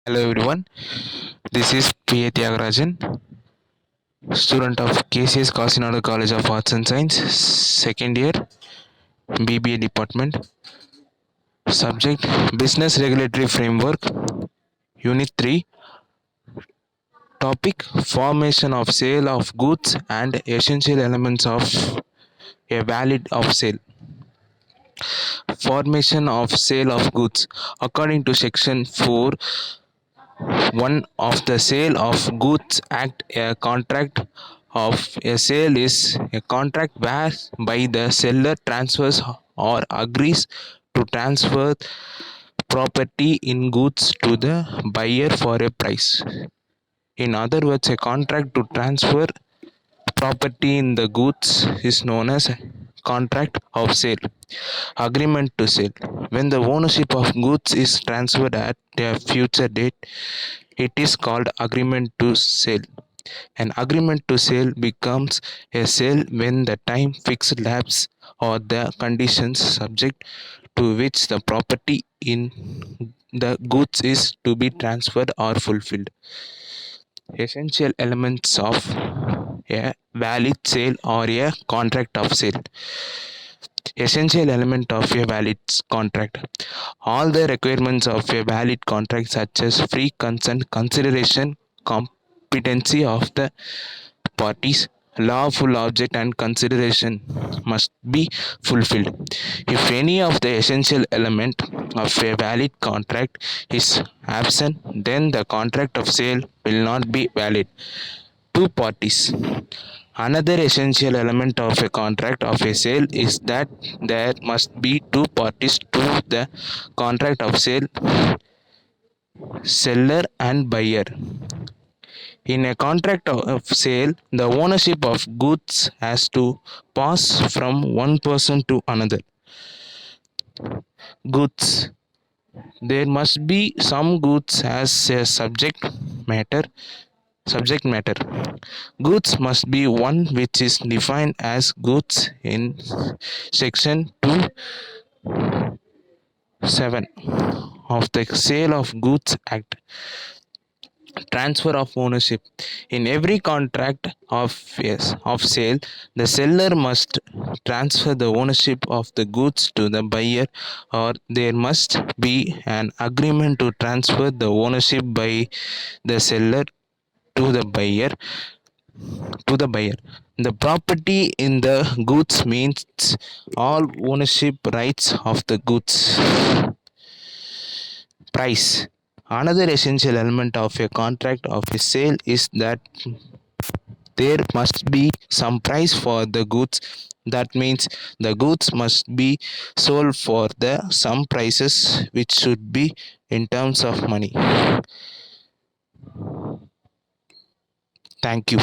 Hello everyone, this is P.A. Tyagarajan, student of KCS Kasinada College of Arts and Science, second year, BBA department. Subject Business Regulatory Framework, Unit 3. Topic Formation of Sale of Goods and Essential Elements of a Valid of Sale. Formation of Sale of Goods. According to Section 4 1 of the Sale of Goods Act, a contract of a sale is a contract whereby the seller transfers or agrees to transfer property in goods to the buyer for a price. In other words, a contract to transfer property in the goods is known as contract of sale. Agreement to sale. When the ownership of goods is transferred at a future date, it is called agreement to sale. An agreement to sale becomes a sale when the time fixed lapse or the conditions subject to which the property in the goods is to be transferred are fulfilled. Essential elements of a valid sale or a contract of sale. Essential element of a valid contract. All the requirements of a valid contract, such as free consent, consideration, competency of the parties, lawful object, and consideration, must be fulfilled. If any of the essential element of a valid contract is absent, then the contract of sale will not be valid. Two parties. Another essential element of a contract of a sale is that there must be two parties to the contract of sale, seller and buyer. In a contract of sale, the ownership of goods has to pass from one person to another. Goods. There must be some goods as a matter subject matter. Goods must be one which is defined as goods in section 2(7) of the Sale of Goods Act. Transfer of ownership. In every contract of sale, the seller must transfer the ownership of the goods to the buyer, or there must be an agreement to transfer the ownership by the seller to the buyer. The property in the goods means all ownership rights of the goods. Price. Another essential element of a contract of a sale is that there must be some price for the goods. That means the goods must be sold for the some prices which should be in terms of money. Thank you.